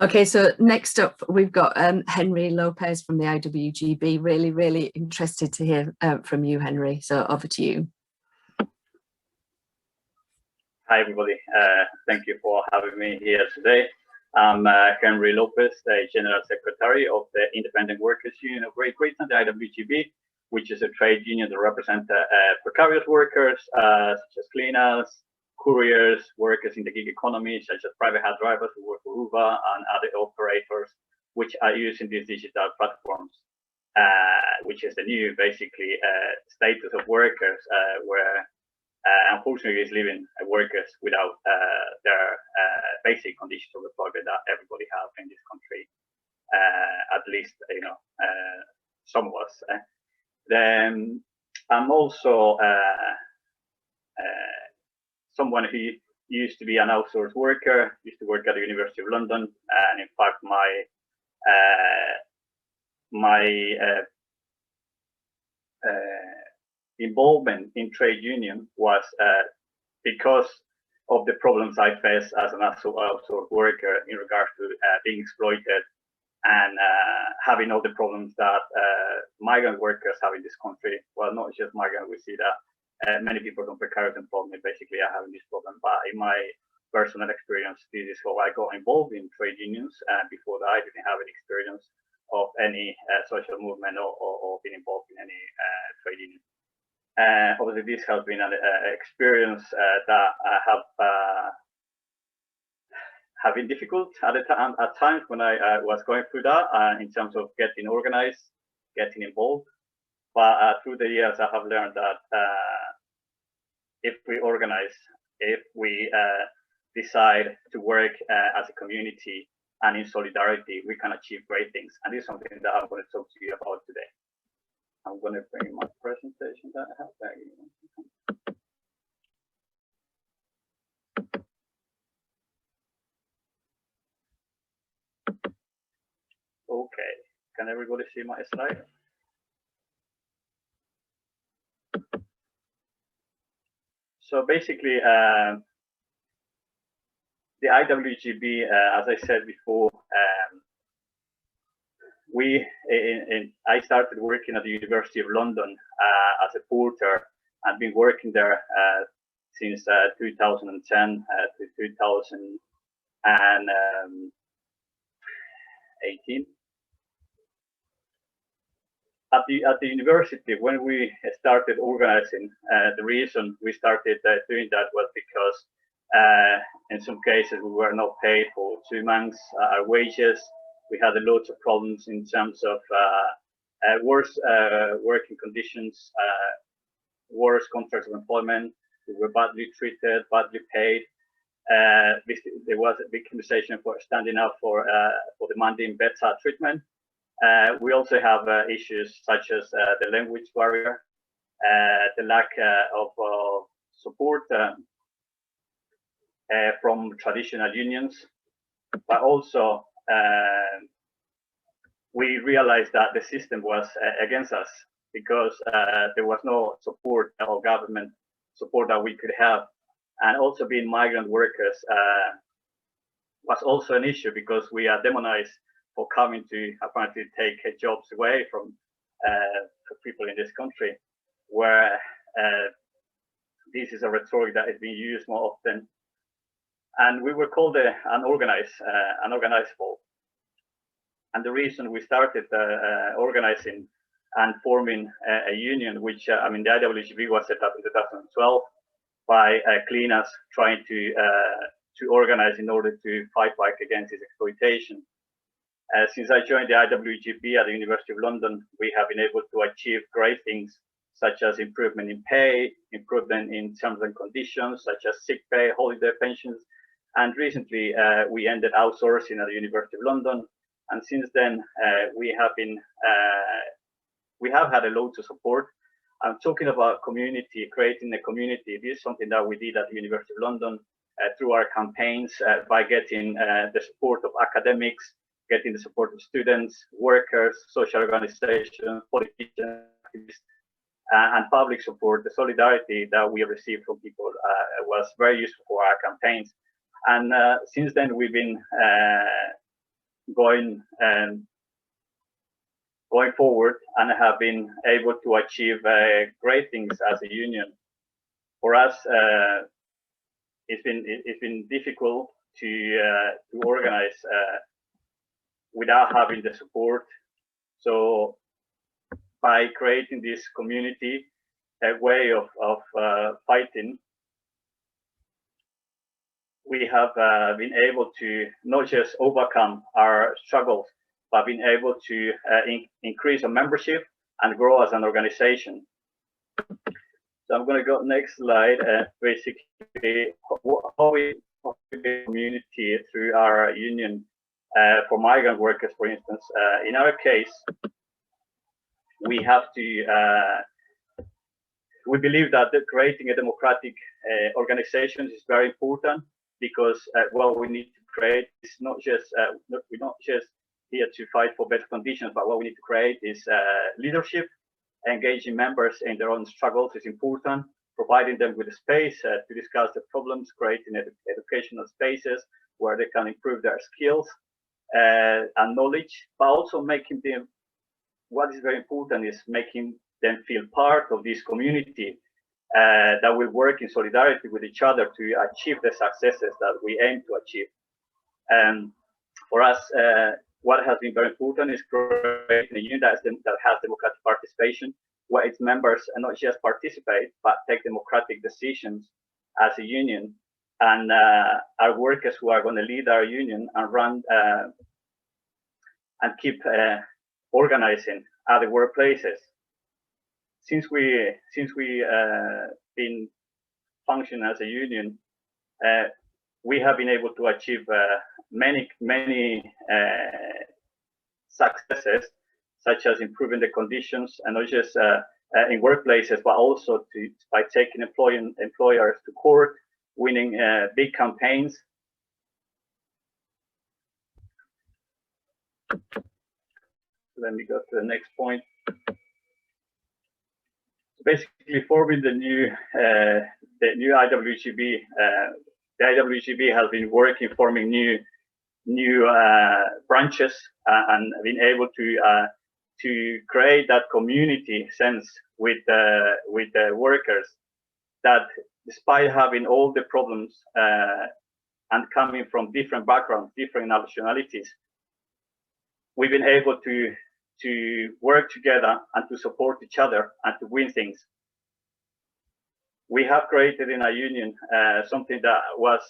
Okay, so next up we've got Henry Lopez from the IWGB. Really, really interested to hear from you, Henry. So over to you. Hi, everybody. Thank you for having me here today. I'm Henry Lopez, the General Secretary of the Independent Workers Union of Great Britain, the IWGB, which is a trade union that represents precarious workers such as cleaners, couriers, workers in the gig economy, such as private hire drivers who work for Uber and other operators, which are using these digital platforms, which is the new, basically, status of workers, where unfortunately is leaving workers without their basic conditions of employment that everybody has in this country, at least, you know, some of us. Then I'm also someone who used to be an outsourced worker, used to work at the University of London, and in fact my involvement in trade union was because of the problems I faced as an outsourced worker in regards to being exploited and having all the problems that migrant workers have in this country. Well, not just migrant, we see that many people from precarious employment basically are having this problem. But in my personal experience, this is how I got involved in trade unions. Before that, I didn't have any experience of any social movement or being involved in any trade union. Obviously, this has been an experience that have been difficult at times when I was going through that in terms of getting organized, getting involved. But through the years, I have learned that if we organize, if we decide to work as a community and in solidarity, we can achieve great things. And this is something that I'm going to talk to you about today. I'm going to bring my presentation that I have there. Okay, can everybody see my slide? So basically, the IWGB, as I said before, I started working at the University of London as a porter. I've been working there since 2010 to 2018. At the university, when we started organizing, the reason we started doing that was because in some cases we were not paid for 2 months our wages. We had lots of problems in terms of worse working conditions, worse contracts of employment. We were badly treated, badly paid. There was a big conversation for standing up for demanding better treatment. We also have issues such as the language barrier, the lack of support from traditional unions, but also we realized that the system was against us because there was no support or government support that we could have. And also being migrant workers was also an issue because we are demonized for coming to apparently take jobs away from people in this country, where this is a rhetoric that is being used more often. And we were called unorganized folk. And the reason we started organizing and forming a union, which I mean, the IWGB was set up in 2012 by cleaners trying to organize in order to fight back against this exploitation. Since I joined the IWGB at the University of London, we have been able to achieve great things, such as improvement in pay, improvement in terms and conditions, such as sick pay, holiday pensions. And recently, we ended outsourcing at the University of London. And since then, we have had a lot of support. I'm talking about community, creating a community. This is something that we did at the University of London through our campaigns by getting the support of academics, getting the support of students, workers, social organizations, politicians, and public support. The solidarity that we received from people was very useful for our campaigns. And since then, we've been going forward, and have been able to achieve great things as a union. For us, it's been difficult to organize without having the support. So by creating this community, a way of fighting, we have been able to not just overcome our struggles, but been able to increase our membership and grow as an organization. So I'm going to go next slide. Basically, how we build community through our union for migrant workers, for instance. In our case, we have to. We believe that creating a democratic organization is very important, because what we need to create is not just we're not just here to fight for better conditions, but what we need to create is leadership. Engaging members in their own struggles is important. Providing them with a space to discuss the problems, creating educational spaces where they can improve their skills and knowledge, but also making them, what is very important is making them feel part of this community that will work in solidarity with each other to achieve the successes that we aim to achieve. And for us, what has been very important is creating a union that has democratic participation, where its members not just participate, but take democratic decisions as a union. And our workers who are going to lead our union and run and keep organizing at the workplaces. Since we been functioning as a union, we have been able to achieve many successes, such as improving the conditions, and not just in workplaces, but also by taking employers to court, winning big campaigns. Let me go to the next point. Basically, forming the new IWGB. The IWGB has been working, forming new branches, and been able to create that community sense with the workers, that despite having all the problems and coming from different backgrounds, different nationalities, we've been able to work together and to support each other and to win things. We have created in our union something that was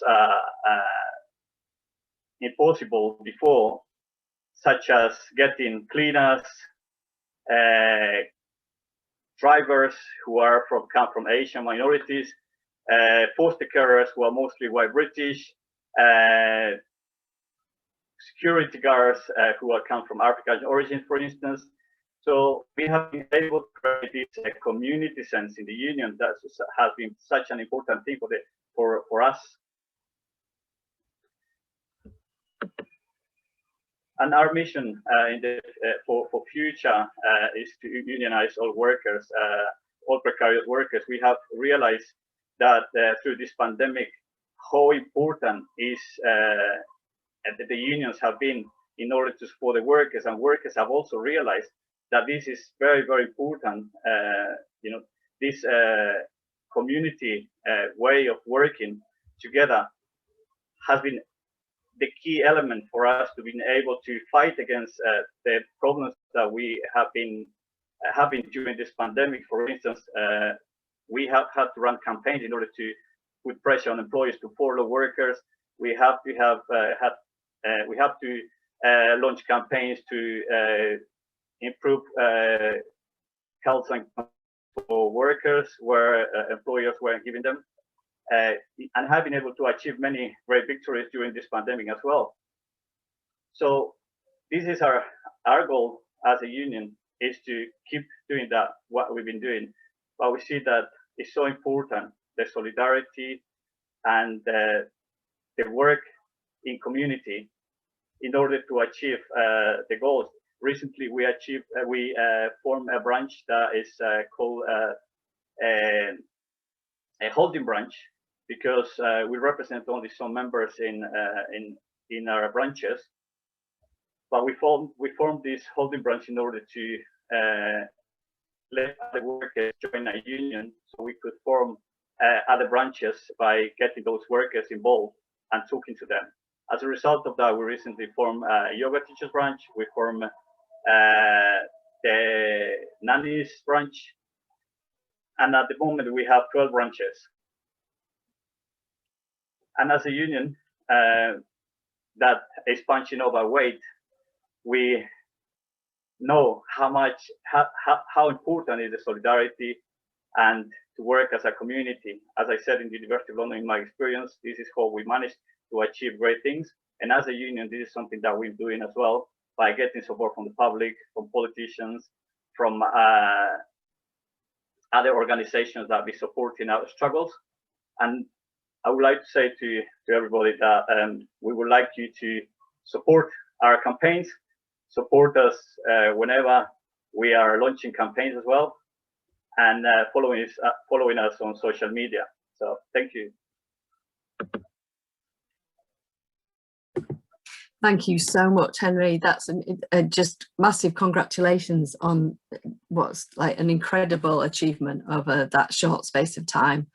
impossible before, such as getting cleaners, drivers who come from Asian minorities, foster carers who are mostly white British, security guards who come from African origin, for instance. So we have been able to create this community sense in the union that has been such an important thing for us. And our mission for future is to unionize all workers, all precarious workers. We have realized that through this pandemic, how important is the unions have been in order to support the workers, and workers have also realized that this is very, very important. This community way of working together has been the key element for us to be able to fight against the problems that we have been having during this pandemic. For instance, we have had to run campaigns in order to put pressure on employers to furlough workers. We have to launch campaigns to improve health and for workers where employers weren't giving them, and have been able to achieve many great victories during this pandemic as well. So this is our goal as a union, is to keep doing that, what we've been doing. But we see that it's so important, the solidarity and the work in community in order to achieve the goals. Recently, we formed a branch that is called a holding branch, because we represent only some members in our branches. but we formed this holding branch in order to let other workers join a union, so we could form other branches by getting those workers involved and talking to them. As a result of that, we recently formed a yoga teachers branch. We formed the nannies branch, and at the moment we have 12 branches. And as a union that is punching over weight, we know how important is the solidarity and to work as a community. As I said, in the University of London, in my experience, this is how we managed to achieve great things. And as a union, this is something that we're doing as well by getting support from the public, from politicians, from other organizations that be supporting our struggles. And I would like to say to everybody that we would like you to support our campaigns, support us whenever we are launching campaigns as well, and following us on social media. So thank you. Thank you so much, Henry. That's just massive congratulations on what's like an incredible achievement over that short space of time.